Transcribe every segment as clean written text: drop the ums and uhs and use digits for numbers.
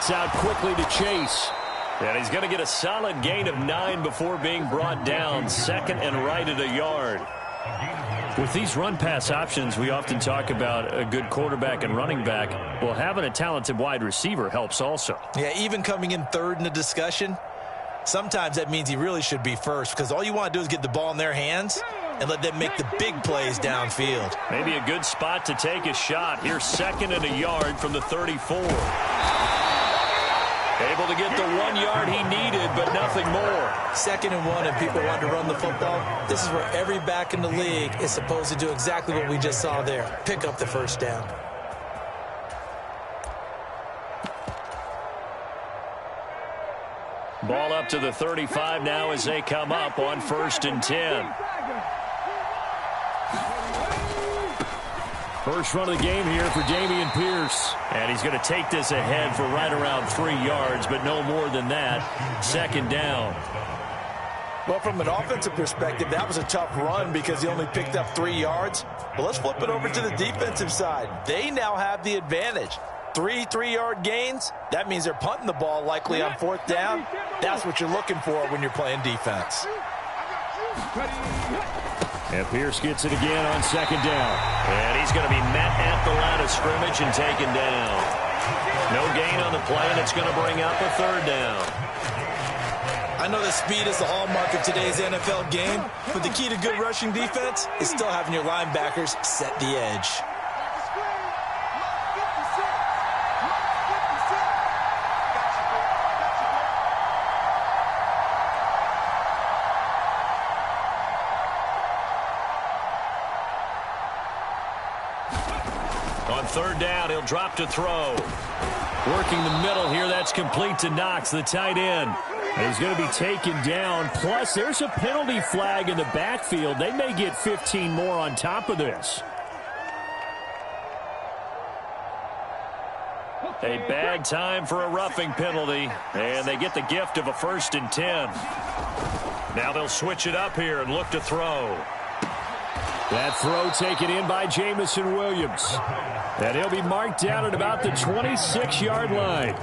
gets out quickly to chase. And he's going to get a solid gain of 9 before being brought down. Second and right at a yard. With these run-pass options, we often talk about a good quarterback and running back. Well, having a talented wide receiver helps also. Yeah, even coming in third in the discussion, sometimes that means he really should be first, because all you want to do is get the ball in their hands and let them make the big plays downfield. Maybe a good spot to take a shot. Here's second and a yard from the 34. Able to get the 1 yard he needed, but nothing more. Second and 1, and people want to run the football. This is where every back in the league is supposed to do exactly what we just saw there. Pick up the first down. Ball up to the 35 now as they come up on 1st and 10. First run of the game here for Dameon Pierce. And he's going to take this ahead for right around 3 yards, but no more than that. Second down. Well, from an offensive perspective, that was a tough run because he only picked up 3 yards. But let's flip it over to the defensive side. They now have the advantage. 3 3-yard gains. That means they're punting the ball likely on 4th down. That's what you're looking for when you're playing defense. And Pierce gets it again on 2nd down. And he's going to be met at the line of scrimmage and taken down. No gain on the play, and it's going to bring up a 3rd down. I know that speed is the hallmark of today's NFL game, but the key to good rushing defense is still having your linebackers set the edge. On 3rd down, he'll drop to throw. Working the middle here, that's complete to Knox, the tight end. And he's going to be taken down. Plus, there's a penalty flag in the backfield. They may get 15 more on top of this. A bag time for a roughing penalty. And they get the gift of a 1st and 10. Now they'll switch it up here and look to throw. That throw taken in by Jamison Williams. And he'll be marked down at about the 26-yard line.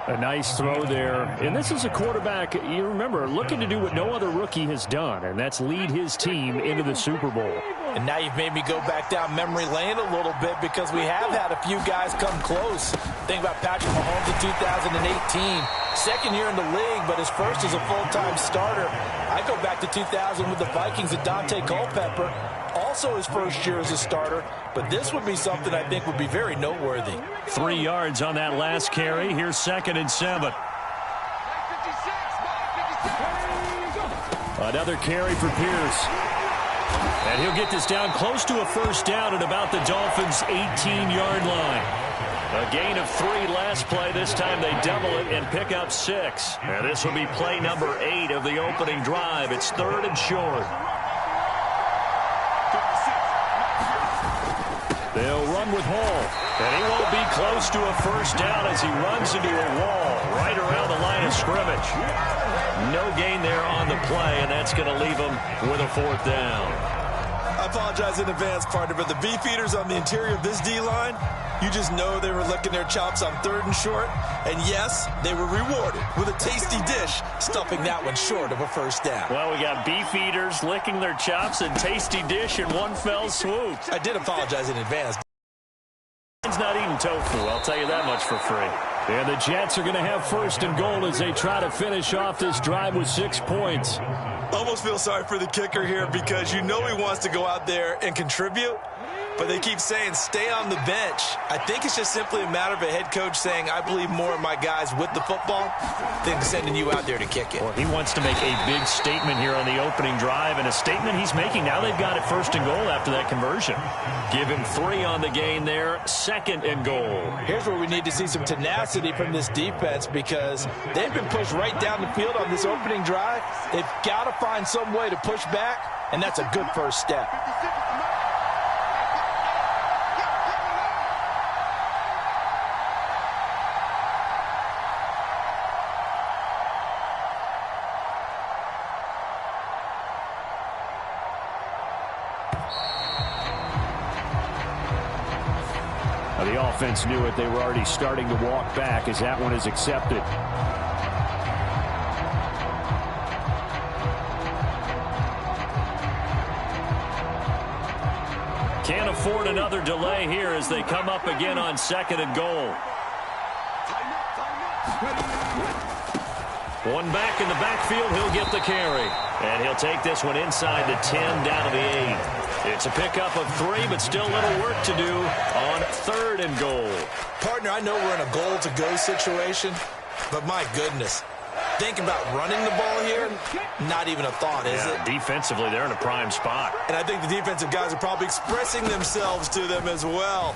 A nice throw there. And this is a quarterback, you remember, looking to do what no other rookie has done, and that's lead his team into the Super Bowl. And now you've made me go back down memory lane a little bit because we have had a few guys come close. Think about Patrick Mahomes in 2018. Second year in the league, but his first as a full-time starter. I go back to 2000 with the Vikings and Dante Culpepper. Also his first year as a starter, but this would be something I think would be very noteworthy. 3 yards on that last carry. Here's 2nd and 7. Another carry for Pierce. And he'll get this down close to a 1st down at about the Dolphins' 18-yard line. A gain of 3 last play. This time they double it and pick up 6. And this will be play number 8 of the opening drive. It's 3rd and short. They'll run with Hall. And he won't be close to a 1st down as he runs into a wall right around the line of scrimmage. No gain there on the play, and that's going to leave him with a 4th down. I apologize in advance, partner, but the beefeaters on the interior of this D-line, you just know they were licking their chops on 3rd and short. And yes, they were rewarded with a tasty dish, stuffing that one short of a 1st down. Well, we got beefeaters licking their chops and tasty dish in one fell swoop. I did apologize in advance. He's not eating tofu, I'll tell you that much for free. And the Jets are going to have 1st and goal as they try to finish off this drive with 6 points. Almost feel sorry for the kicker here because you know he wants to go out there and contribute, but they keep saying stay on the bench. I think it's just simply a matter of a head coach saying I believe more in my guys with the football than sending you out there to kick it. Well, he wants to make a big statement here on the opening drive, and a statement he's making. Now they've got it 1st and goal after that conversion. Give him 3 on the gain there, 2nd and goal. Here's where we need to see some tenacity from this defense because they've been pushed right down the field on this opening drive. They've got to find some way to push back, and that's a good first step. The offense knew it. They were already starting to walk back as that one is accepted. Can't afford another delay here as they come up again on 2nd and goal. One back in the backfield, he'll get the carry. And he'll take this one inside the 10, down to the 8. It's a pickup of 3, but still a little work to do on 3rd and goal. Partner, I know we're in a goal-to-go situation, but my goodness. Thinking about running the ball here, not even a thought, is it? Defensively, they're in a prime spot. And I think the defensive guys are probably expressing themselves to them as well.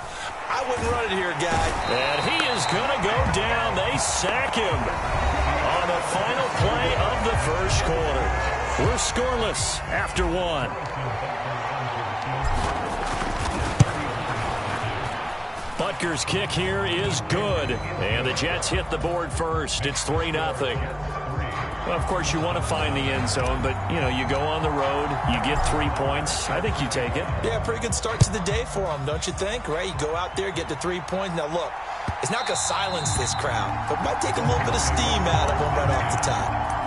I wouldn't run it here, guy. And he is going to go down. They sack him on the final play of the first quarter. We're scoreless after 1. Butker's kick here is good. And the Jets hit the board first. It's 3-0. Well, of course, you want to find the end zone, but, you know, you go on the road, you get 3 points. I think you take it. Yeah, pretty good start to the day for them, don't you think? Right? You go out there, get the 3 points. Now, look, it's not going to silence this crowd, but it might take a little bit of steam out of them right off the top.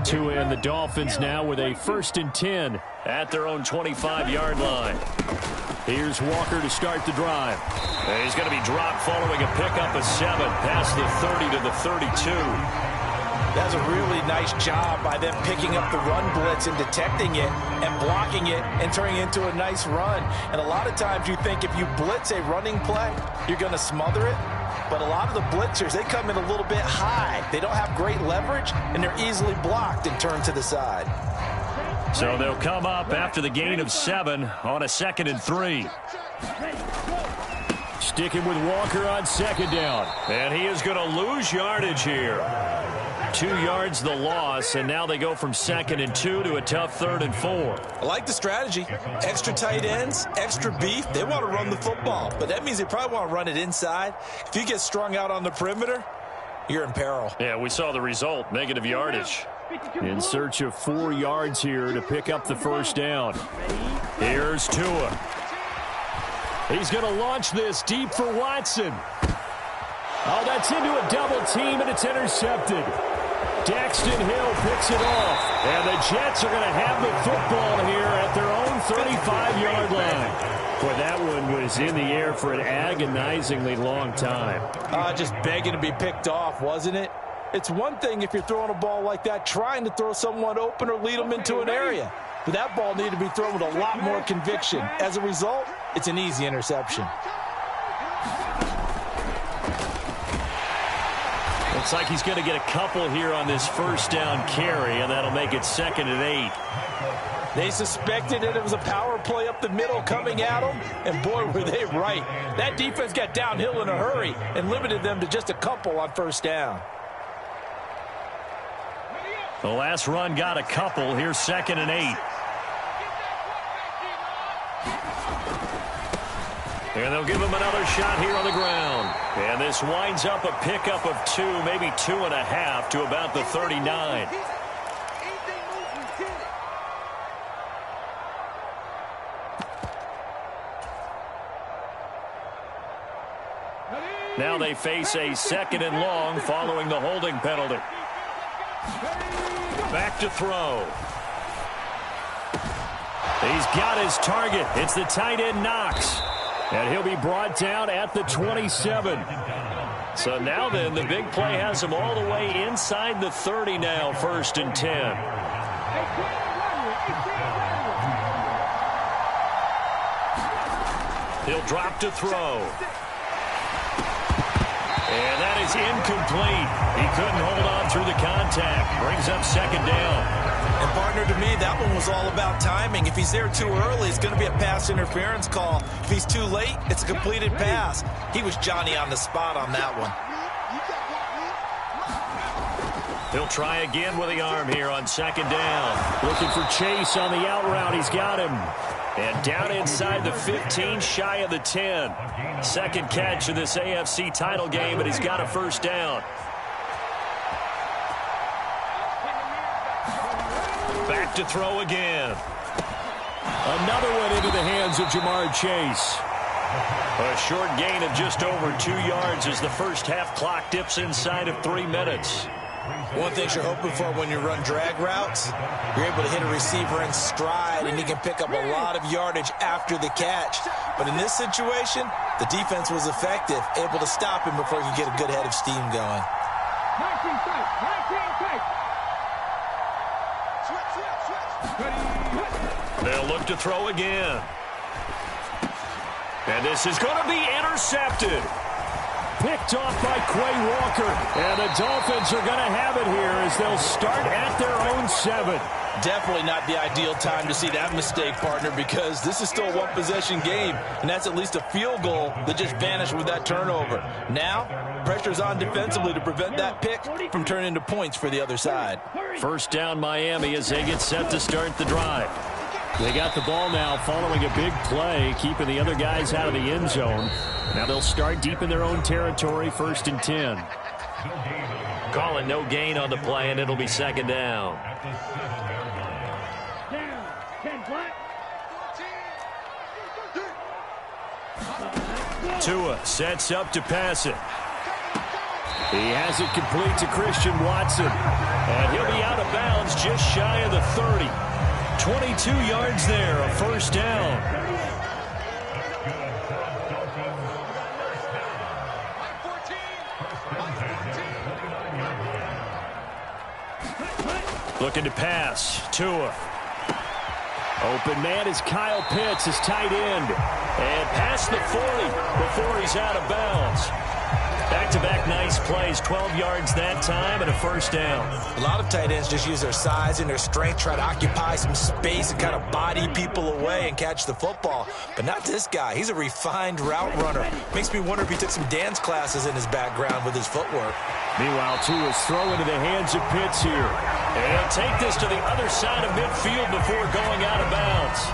2 in. The Dolphins now with a 1st and 10 at their own 25-yard line. Here's Walker to start the drive. And he's going to be dropped following a pickup of 7 past the 30 to the 32. That's a really nice job by them picking up the run blitz and detecting it and blocking it and turning it into a nice run. And a lot of times you think if you blitz a running play, you're going to smother it. But a lot of the blitzers, they come in a little bit high. They don't have great leverage, and they're easily blocked and turned to the side. So they'll come up after the gain of 7 on a 2nd and 3. Sticking with Walker on 2nd down. And he is going to lose yardage here. 2 yards the loss, and now they go from 2nd and 2 to a tough 3rd and 4. I like the strategy. Extra tight ends, extra beef. They want to run the football, but that means they probably want to run it inside. If you get strung out on the perimeter, you're in peril. Yeah, we saw the result, negative yardage. In search of 4 yards here to pick up the 1st down. Here's Tua. He's going to launch this deep for Watson. Oh, that's into a double team, and it's intercepted. Daxton Hill picks it off. And the Jets are going to have the football here at their own 35-yard line. Boy, that one was in the air for an agonizingly long time. Just begging to be picked off, wasn't it? It's one thing if you're throwing a ball like that, trying to throw someone open or lead them into an area. But that ball needed to be thrown with a lot more conviction. As a result, it's an easy interception. Looks like he's going to get a couple here on this 1st down carry, and that'll make it 2nd and 8. They suspected that it was a power play up the middle coming at them, and boy, were they right. That defense got downhill in a hurry and limited them to just a couple on 1st down. The last run got a couple. Here's 2nd and 8. And they'll give him another shot here on the ground. And this winds up a pickup of 2, maybe 2.5 to about the 39. Now they face a 2nd and long following the holding penalty. Back to throw. He's got his target. It's the tight end Knox. And he'll be brought down at the 27. So now then, the big play has him all the way inside the 30 now, 1st and 10. He'll drop to throw. And that is incomplete. He couldn't hold on through the contact. Brings up 2nd down. And partner, to me, that one was all about timing. If he's there too early, it's going to be a pass interference call. If he's too late, it's a completed pass. He was Johnny on the spot on that one. He'll try again with the arm here on 2nd down. Looking for Chase on the out route. He's got him. And down inside the 15, shy of the 10. Second catch of this AFC title game, but he's got a first down. Back to throw again. Another one into the hands of Jamar Chase. A short gain of just over 2 yards as the first half clock dips inside of 3 minutes. One thing you're hoping for when you run drag routes, you're able to hit a receiver in stride, and he can pick up a lot of yardage after the catch. But in this situation, the defense was effective, able to stop him before he could get a good head of steam going. 19 strikes, 19 strikes. They'll look to throw again. And this is going to be intercepted. Picked off by Quay Walker. And the Dolphins are going to have it here as they'll start at their own 7. Definitely not the ideal time to see that mistake, partner, because this is still a one-possession game, and that's at least a field goal that just vanished with that turnover. Now, pressure's on defensively to prevent that pick from turning into points for the other side. First down Miami as they get set to start the drive. They got the ball now following a big play, keeping the other guys out of the end zone. Now they'll start deep in their own territory, 1st and 10. Calling no gain on the play, and it'll be second down. Tua sets up to pass it. He has it complete to Christian Watson. And he'll be out of bounds just shy of the 30. 22 yards there, a first down. Looking to pass. Tua. Open man is Kyle Pitts, his tight end. And past the 40 before he's out of bounds. Back-to-back nice plays, 12 yards that time and a first down. A lot of tight ends just use their size and their strength, try to occupy some space and kind of body people away and catch the football. But not this guy. He's a refined route runner. Makes me wonder if he took some dance classes in his background with his footwork. Meanwhile, Tua's throw into the hands of Pitts here. And he'll take this to the other side of midfield before going out of bounds.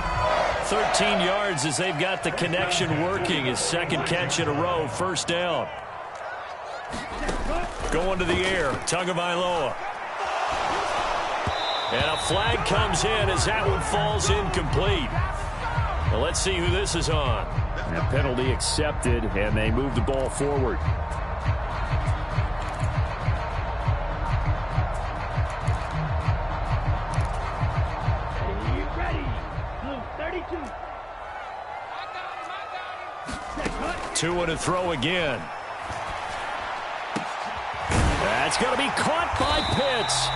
13 yards as they've got the connection working. His second catch in a row, first down. Going to the air, Tagovailoa. And a flag comes in as that one falls incomplete. Well, let's see who this is on. And a penalty accepted, and they move the ball forward. Tua to throw again. That's going to be caught by Pitts.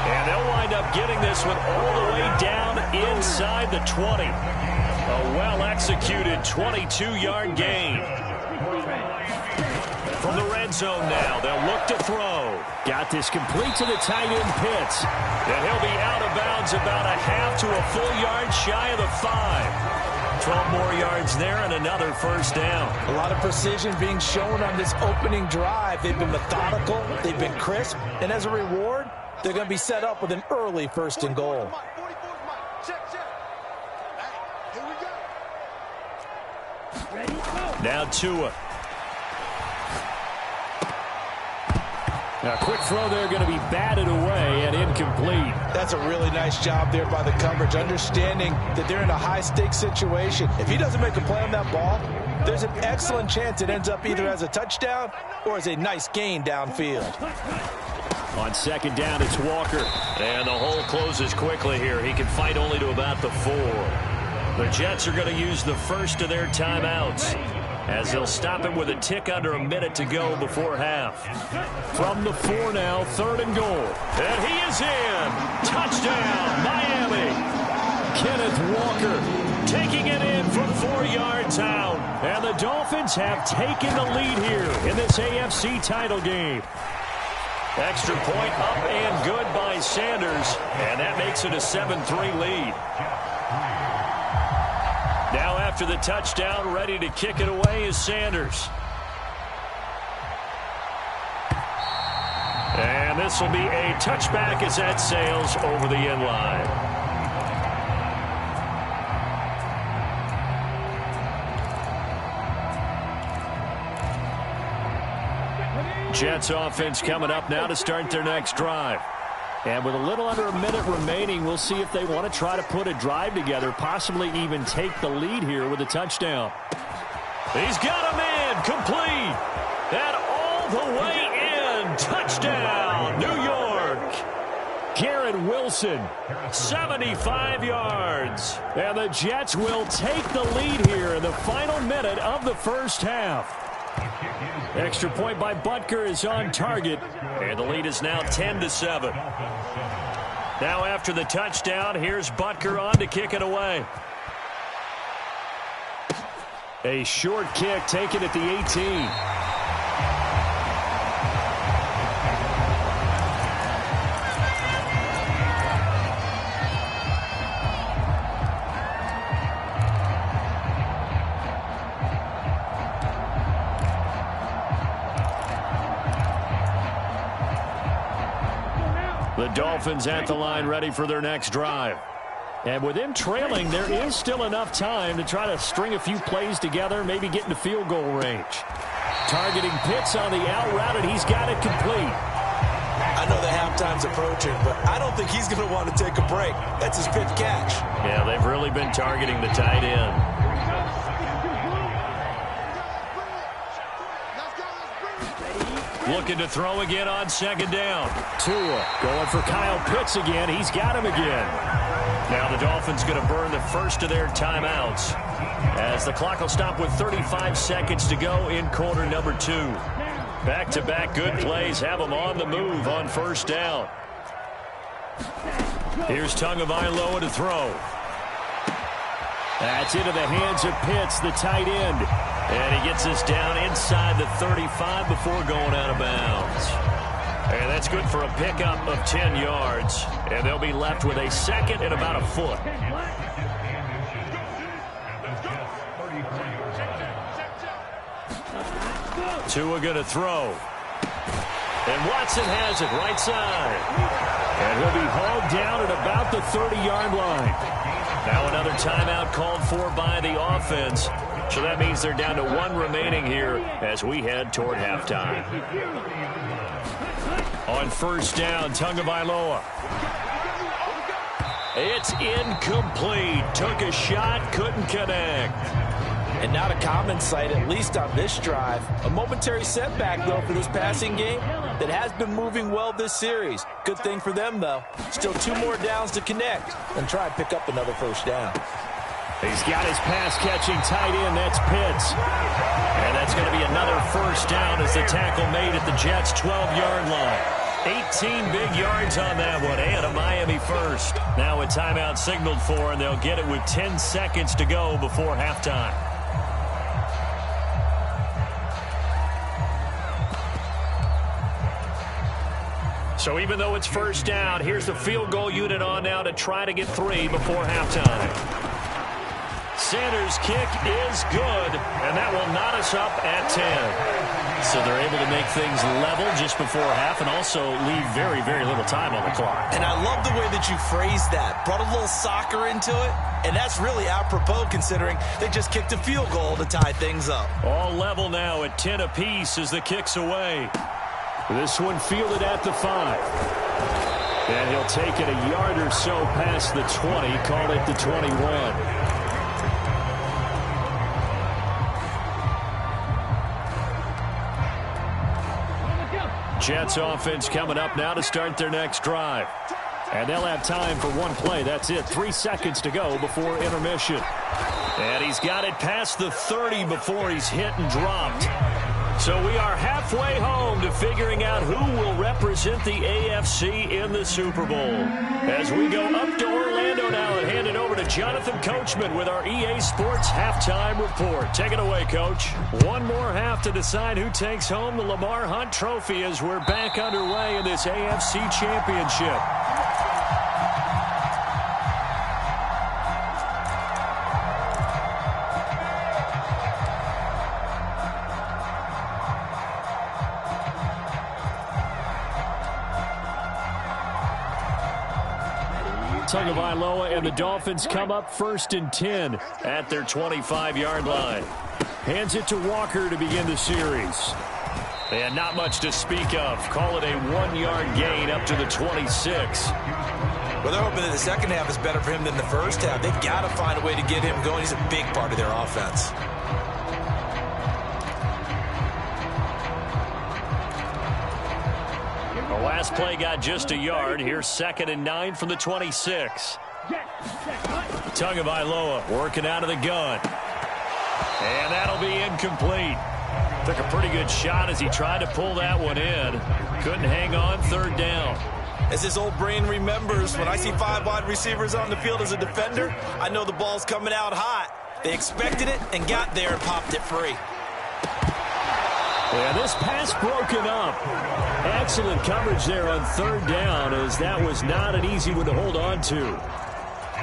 And they'll wind up getting this one all the way down inside the 20. A well-executed 22-yard gain. From the red zone now, they'll look to throw. Got this complete to the tight end, Pitts. And he'll be out of bounds about a half to a full yard shy of the 5. 12 more yards there and another first down. A lot of precision being shown on this opening drive. They've been methodical, they've been crisp, and as a reward, they're going to be set up with an early 1st and goal. Now Tua. A quick throw there going to be batted away and incomplete. That's a really nice job there by the coverage, understanding that they're in a high-stakes situation. If he doesn't make a play on that ball, there's an excellent chance it ends up either as a touchdown or as a nice gain downfield. On second down, it's Walker. And the hole closes quickly here. He can fight only to about the 4. The Jets are going to use the first of their timeouts, as they'll stop it with a tick under a minute to go before half. From the 4 now, 3rd and goal. And he is in. Touchdown, Miami. Kenneth Walker taking it in from 4 yards out. And the Dolphins have taken the lead here in this AFC title game. Extra point up and good by Sanders. And that makes it a 7-3 lead. Now after the touchdown, ready to kick it away is Sanders. And this will be a touchback as that sails over the end line. Jets offense coming up now to start their next drive. And with a little under a minute remaining, we'll see if they want to try to put a drive together, possibly even take the lead here with a touchdown. He's got him in, complete, and all the way in. Touchdown, New York. Garrett Wilson, 75 yards. And the Jets will take the lead here in the final minute of the first half. Extra point by Butker is on target. And the lead is now 10-7. Now after the touchdown, here's Butker on to kick it away. A short kick taken at the 18. The Dolphins at the line ready for their next drive. And with him trailing, there is still enough time to try to string a few plays together, maybe get into field goal range. Targeting Pitts on the out route, and he's got it complete. I know the halftime's approaching, but I don't think he's going to want to take a break. That's his fifth catch. Yeah, they've really been targeting the tight end. Looking to throw again on second down. Tua going for Kyle Pitts again. He's got him again. Now the Dolphins going to burn the first of their timeouts as the clock will stop with 35 seconds to go in quarter number 2. Back-to-back good plays have them on the move on first down. Here's Tagovailoa to throw. That's into the hands of Pitts, the tight end. And he gets us down inside the 35 before going out of bounds. And that's good for a pickup of 10 yards. And they'll be left with a second and about a foot. Tua going to throw. And Watson has it right side. And he'll be hauled down at about the 30-yard line. Now another timeout called for by the offense. So that means they're down to 1 remaining here as we head toward halftime. On first down, Tagovailoa. It's incomplete. Took a shot, couldn't connect. And not a common sight, at least on this drive. A momentary setback, though, for this passing game that has been moving well this series. Good thing for them, though. Still 2 more downs to connect and try and pick up another first down. He's got his pass-catching tight end. That's Pitts. And that's going to be another first down as the tackle made at the Jets' 12-yard line. 18 big yards on that one, and a Miami first. Now a timeout signaled for, and they'll get it with 10 seconds to go before halftime. So even though it's first down, here's the field goal unit on now to try to get 3 before halftime. Sanders' kick is good, and that will knot us up at 10. So they're able to make things level just before half and also leave very, very little time on the clock. And I love the way that you phrased that. Brought a little soccer into it, and that's really apropos considering they just kicked a field goal to tie things up. All level now at 10 apiece as the kick's away. This one fielded at the 5. And he'll take it a yard or so past the 20, call it the 21. Jets offense coming up now to start their next drive. And they'll have time for one play. That's it. 3 seconds to go before intermission. And he's got it past the 30 before he's hit and dropped. So we are halfway home to figuring out who will represent the AFC in the Super Bowl. As we go up to Orlando now and hand it over to Jonathan Coachman with our EA Sports Halftime Report. Take it away, Coach. One more half to decide who takes home the Lamar Hunt Trophy as we're back underway in this AFC Championship. Tagovailoa and the Dolphins come up 1st and 10 at their 25-yard line. Hands it to Walker to begin the series. And not much to speak of. Call it a 1-yard gain up to the 26. Well, they're hoping that the second half is better for him than the first half. They've got to find a way to get him going. He's a big part of their offense. The last play got just a yard. Here's 2nd and 9 from the 26. Tagovailoa working out of the gun. And that'll be incomplete. Took a pretty good shot as he tried to pull that one in. Couldn't hang on, 3rd down. As his old brain remembers, when I see 5 wide receivers on the field as a defender, I know the ball's coming out hot. They expected it and got there and popped it free. Yeah, this pass broken up. Excellent coverage there on 3rd down, as that was not an easy one to hold on to.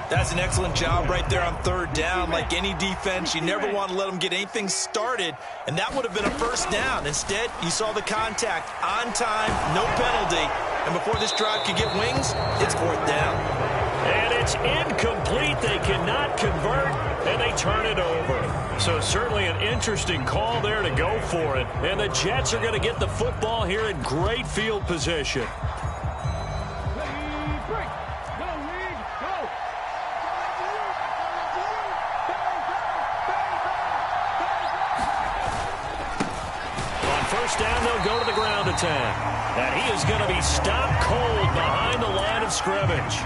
That's an excellent job right there on 3rd down. Like any defense, you never want to let them get anything started, and that would have been a 1st down. Instead, you saw the contact on time, no penalty, and before this drive could get wings, it's 4th down. And it's incomplete. They cannot convert, and they turn it over. So certainly an interesting call there to go for it. And the Jets are going to get the football here in great field position. First down, they'll go to the ground attack. And he is going to be stopped cold behind the line of scrimmage.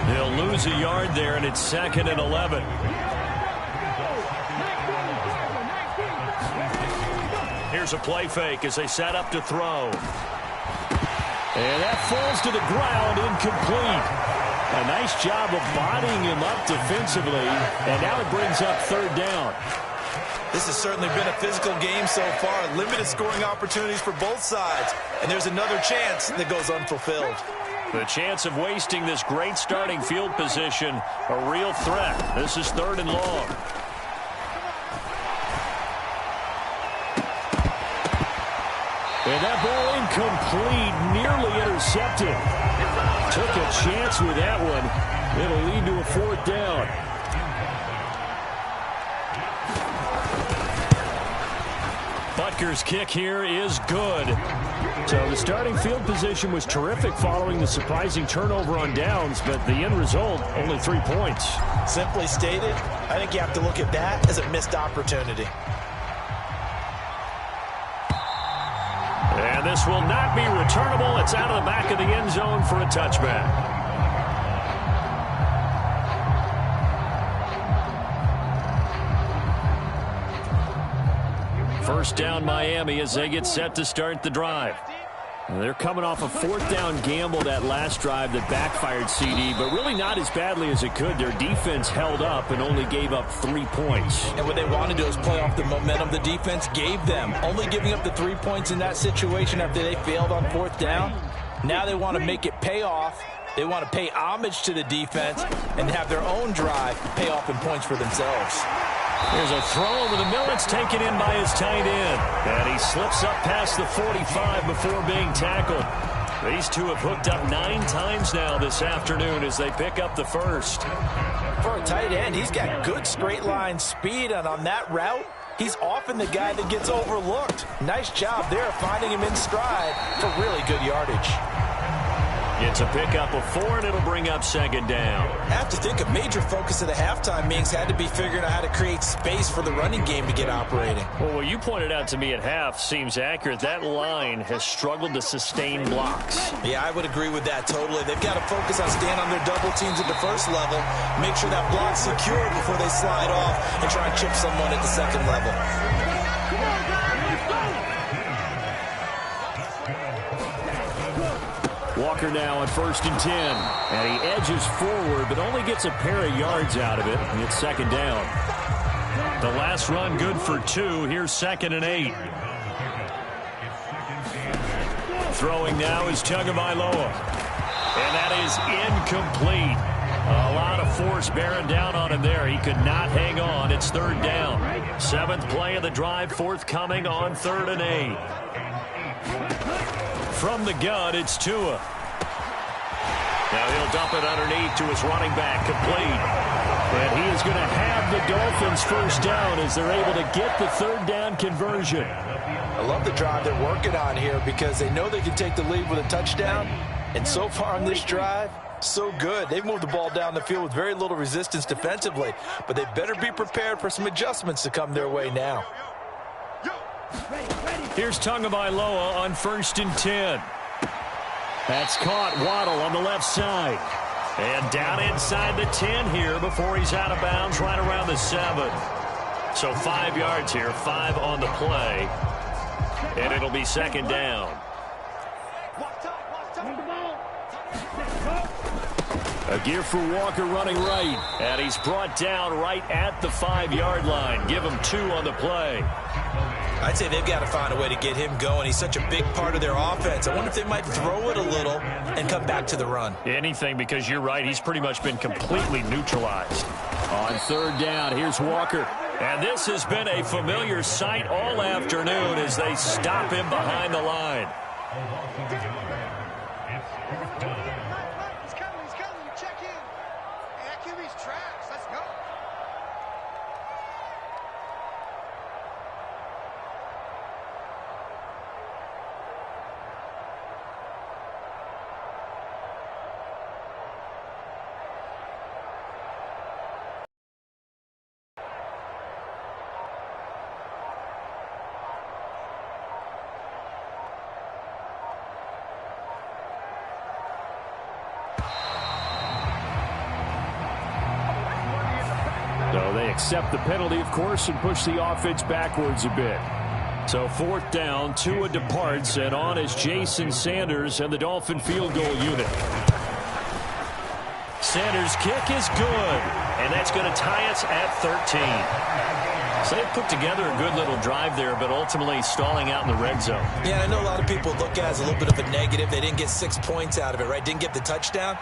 They'll lose a yard there, and it's 2nd and 11. Here's a play fake as they set up to throw. And that falls to the ground, incomplete. A nice job of bodying him up defensively, and now it brings up 3rd down. This has certainly been a physical game so far. Limited scoring opportunities for both sides. And there's another chance that goes unfulfilled. The chance of wasting this great starting field position, a real threat. This is 3rd and long. And that ball incomplete, nearly intercepted. Took a chance with that one. It'll lead to a 4th down. Butker's kick here is good. So the starting field position was terrific following the surprising turnover on downs, but the end result, only 3 points. Simply stated, I think you have to look at that as a missed opportunity. And this will not be returnable. It's out of the back of the end zone for a touchback. First down Miami as they get set to start the drive. They're coming off a 4th down gamble that last drive that backfired CD, but really not as badly as it could. Their defense held up and only gave up 3 points. And what they want to do is play off the momentum the defense gave them. Only giving up the 3 points in that situation after they failed on 4th down. Now they want to make it pay off. They want to pay homage to the defense and have their own drive pay off in points for themselves. Here's a throw over the middle. It's taken in by his tight end. And he slips up past the 45 before being tackled. These two have hooked up 9 times now this afternoon as they pick up the first. For a tight end, he's got good straight line speed, and on that route, he's often the guy that gets overlooked. Nice job there finding him in stride for really good yardage. It's a pickup of 4, and it'll bring up 2nd down. I have to think a major focus of the halftime meetings had to be figuring out how to create space for the running game to get operating. Well, what you pointed out to me at half seems accurate. That line has struggled to sustain blocks. Yeah, I would agree with that totally. They've got to focus on staying on their double teams at the first level, make sure that block's secure before they slide off and try and chip someone at the second level. Walker now on 1st and 10. And he edges forward, but only gets a pair of yards out of it. And it's 2nd down. The last run good for 2. Here's 2nd and 8. Throwing now is Tagovailoa. And that is incomplete. A lot of force bearing down on him there. He could not hang on. It's 3rd down. 7th play of the drive, forthcoming on 3rd and 8. From the gun, it's Tua. Now he'll dump it underneath to his running back, complete. And he is going to have the Dolphins first down as they're able to get the third down conversion. I love the drive they're working on here because they know they can take the lead with a touchdown. And so far on this drive, so good. They've moved the ball down the field with very little resistance defensively. But they better be prepared for some adjustments to come their way now. Here's Tagovailoa on 1st and 10. That's caught. Waddle on the left side. And down inside the 10 here before he's out of bounds right around the 7. So 5 yards here, 5 on the play. And it'll be second down. A gear for Walker running right. And he's brought down right at the 5-yard line. Give him 2 on the play. I'd say they've got to find a way to get him going. He's such a big part of their offense. I wonder if they might throw it a little and come back to the run. Anything, because you're right. He's pretty much been completely neutralized. On 3rd down, here's Walker. And this has been a familiar sight all afternoon as they stop him behind the line. He's coming. You check in. Hey, that QB's trash. Let's go. So they accept the penalty, of course, and push the offense backwards a bit. So 4th down, Tua departs, and on is Jason Sanders and the Dolphin field goal unit. Sanders' kick is good, and that's going to tie us at 13. So they've put together a good little drive there, but ultimately stalling out in the red zone. Yeah, I know a lot of people look at it as a little bit of a negative. They didn't get 6 points out of it, right? Didn't get the touchdown.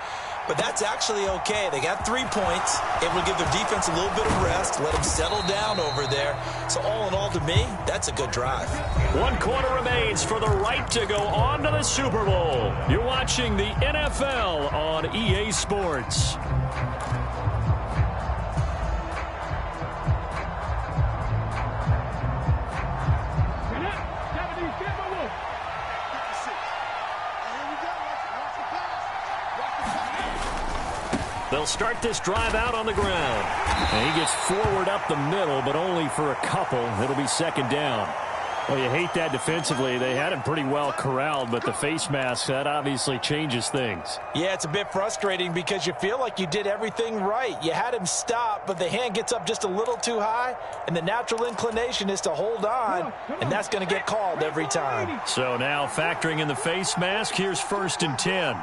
But that's actually okay. They got 3 points, able to give their defense a little bit of rest, let them settle down over there. So all in all, to me, that's a good drive. 1 quarter remains for the right to go on to the Super Bowl. You're watching the NFL on EA Sports. They'll start this drive out on the ground. And he gets forward up the middle, but only for a couple. It'll be 2nd down. Well, you hate that defensively. They had him pretty well corralled, but the face mask, that obviously changes things. Yeah, it's a bit frustrating because you feel like you did everything right. You had him stop, but the hand gets up just a little too high, and the natural inclination is to hold on, and that's going to get called every time. So now factoring in the face mask, here's 1st and 10.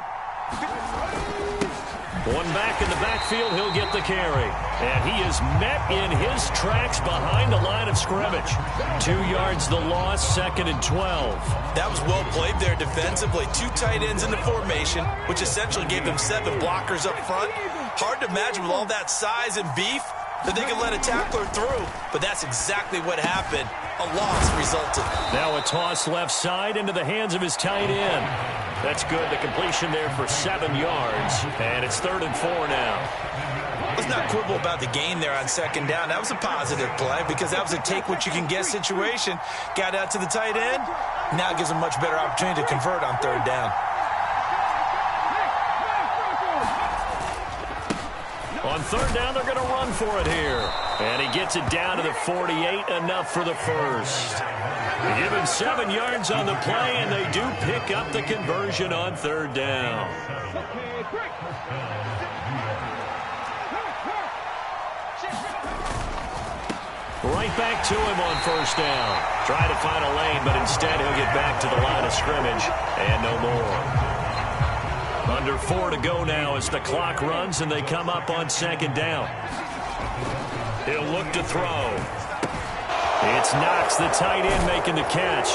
One back in the backfield, he'll get the carry. And he is met in his tracks behind the line of scrimmage. 2 yards the loss, 2nd and 12. That was well played there defensively. 2 tight ends in the formation, which essentially gave them 7 blockers up front. Hard to imagine with all that size and beef that they could let a tackler through. But that's exactly what happened. A loss resulted. Now a toss left side into the hands of his tight end. That's good. The completion there for 7 yards. And it's 3rd and 4 now. Let's not quibble about the gain there on 2nd down. That was a positive play because that was a take-what-you-can-get situation. Got out to the tight end. Now it gives them much better opportunity to convert on 3rd down. On 3rd down, they're going to run for it here. And he gets it down to the 48, enough for the first. They give him 7 yards on the play, and they do pick up the conversion on 3rd down. Right back to him on 1st down. Try to find a lane, but instead he'll get back to the line of scrimmage, and no more. Under 4 to go now as the clock runs and they come up on 2nd down. He'll look to throw. It's Knox, the tight end, making the catch.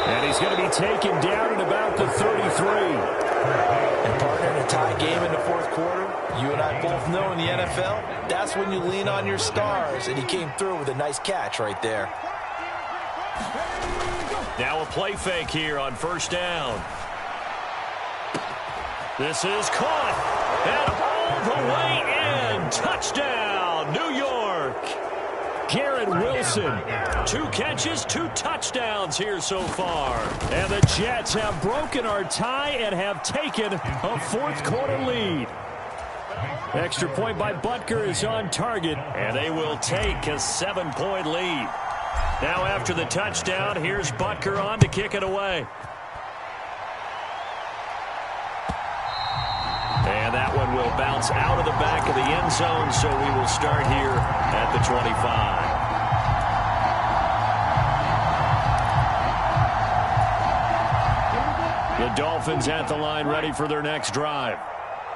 And he's going to be taken down at about the 33. And partner, in a tie game in the 4th quarter, you and I both know in the NFL, that's when you lean on your stars. And he came through with a nice catch right there. Now a play fake here on 1st down. This is caught, and all the way in. Touchdown. from New York, Garrett Wilson. 2 catches, 2 touchdowns here so far. And the Jets have broken our tie and have taken a fourth-quarter lead. Extra point by Butker is on target. And they will take a 7-point lead. Now after the touchdown, here's Butker on to kick it away. And that one will bounce out of the back of the end zone, so we will start here at the 25. The Dolphins at the line ready for their next drive.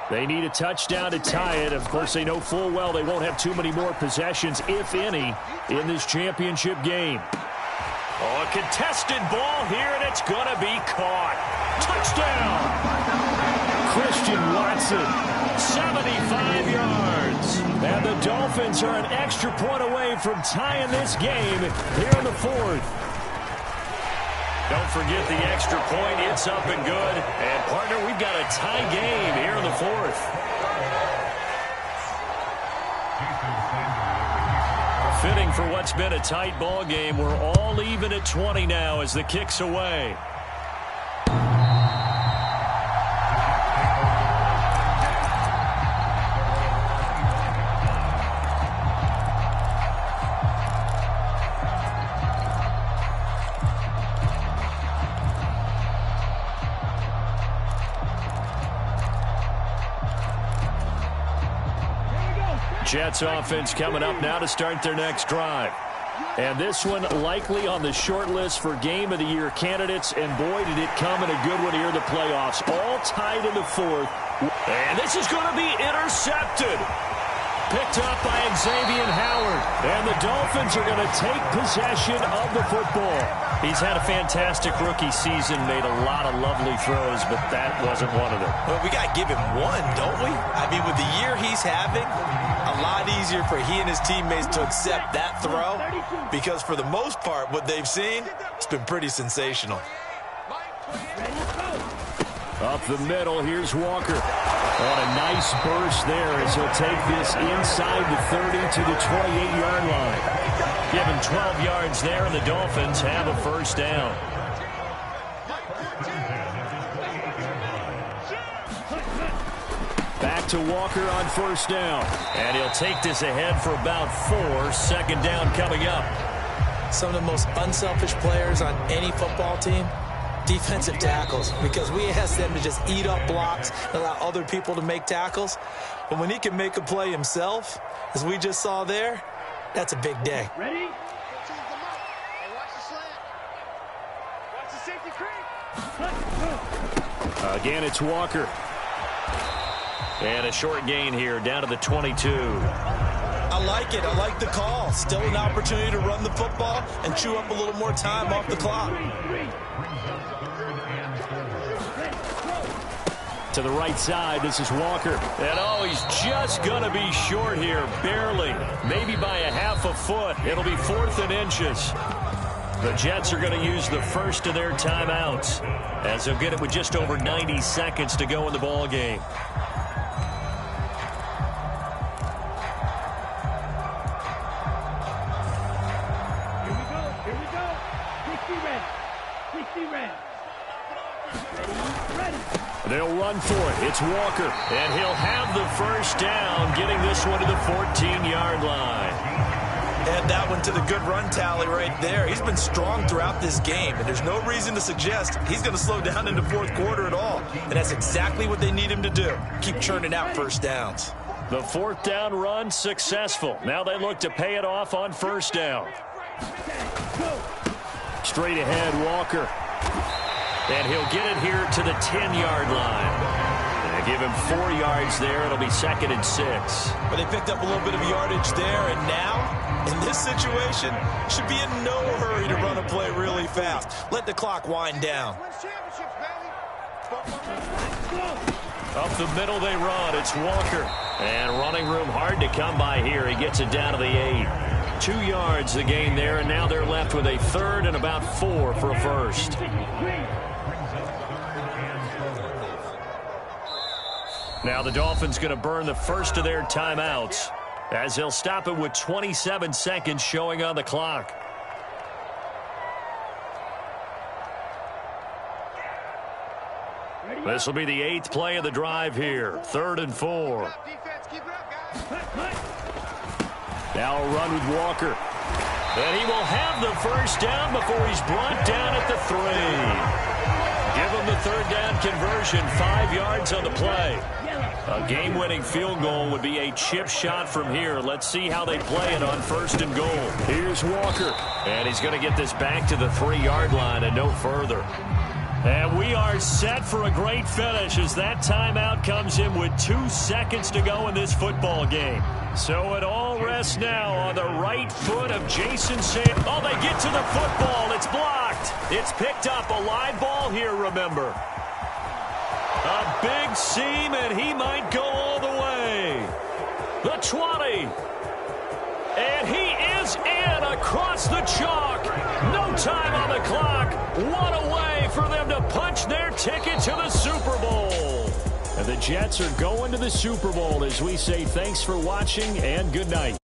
They need a touchdown to tie it. Of course, they know full well they won't have too many more possessions, if any, in this championship game. Oh, a contested ball here, and it's going to be caught. Touchdown! Christian Watson, 75 yards. and the Dolphins are an extra point away from tying this game here in the fourth. Don't forget the extra point. It's up and good. And, partner, we've got a tie game here in the fourth. Fitting for what's been a tight ball game. We're all even at 20 now as the kick's away. Jets offense coming up now to start their next drive. And this one likely on the short list for Game of the Year candidates. And boy, did it come in a good one here in the playoffs. All tied in the fourth. And this is going to be intercepted. Picked up by Xavier Howard. And the Dolphins are going to take possession of the football. He's had a fantastic rookie season, made a lot of lovely throws, but that wasn't one of them. Well, we got to give him one, don't we? I mean, with the year he's having, a lot easier for he and his teammates to accept that throw, because for the most part, what they've seen, it's been pretty sensational. Up the middle, here's Walker. On a nice burst there as he'll take this inside the 30 to the 28-yard line. Give him 12 yards there, and the Dolphins have a first down. Back to Walker on first down. And he'll take this ahead for about 4. Second down coming up. Some of the most unselfish players on any football team, defensive tackles, because we ask them to just eat up blocks and allow other people to make tackles. But when he can make a play himself, as we just saw there, that's a big day. Ready? Hey, watch the slant. Watch the safety creep. Again, it's Walker. And a short gain here down to the 22. I like it. I like the call. Still an opportunity to run the football and chew up a little more time off the clock. To the right side, this is Walker. And oh, he's just going to be short here, barely. Maybe by a half a foot. It'll be 4th and inches. The Jets are going to use the first of their timeouts, as they'll get it with just over 90 seconds to go in the ball game. Here we go. 60 red. 60 red. Ready. They'll run for it. It's Walker. And he'll have the first down, getting this one to the 14-yard line. Add that one to the good run tally right there. He's been strong throughout this game, and there's no reason to suggest he's going to slow down in the fourth quarter at all. And that's exactly what they need him to do. Keep churning out first downs. The 4th down run successful. Now they look to pay it off on first down. Straight ahead, Walker. And he'll get it here to the 10-yard line. And give him 4 yards there. It'll be 2nd and 6. But they picked up a little bit of yardage there, and now, in this situation, should be in no hurry to run a play really fast. Let the clock wind down. Wins championships, baby. Up the middle they run. It's Walker. And running room hard to come by here. He gets it down to the 8. 2 yards the gain there, and now they're left with a 3rd and about 4 for a first. Now the Dolphins going to burn the first of their timeouts. as they'll stop it with 27 seconds showing on the clock. This will be the 8th play of the drive here. 3rd and 4. Defense, keep it up, guys. Now a run with Walker. And he will have the first down before he's brought down at the 3. Give him the 3rd down conversion, 5 yards on the play. A game-winning field goal would be a chip shot from here. Let's see how they play it on 1st and goal. Here's Walker. And he's going to get this back to the 3-yard line and no further. And we are set for a great finish as that timeout comes in with 2 seconds to go in this football game. So it all rests now on the right foot of Jason Sam. Oh, they get to the football. It's blocked. It's picked up. A live ball here, remember. A big seam, and he might go all the way. The 20. And he is in across the chalk. No time on the clock. What a way for them to punch their ticket to the Super Bowl. And the Jets are going to the Super Bowl as we say thanks for watching and good night.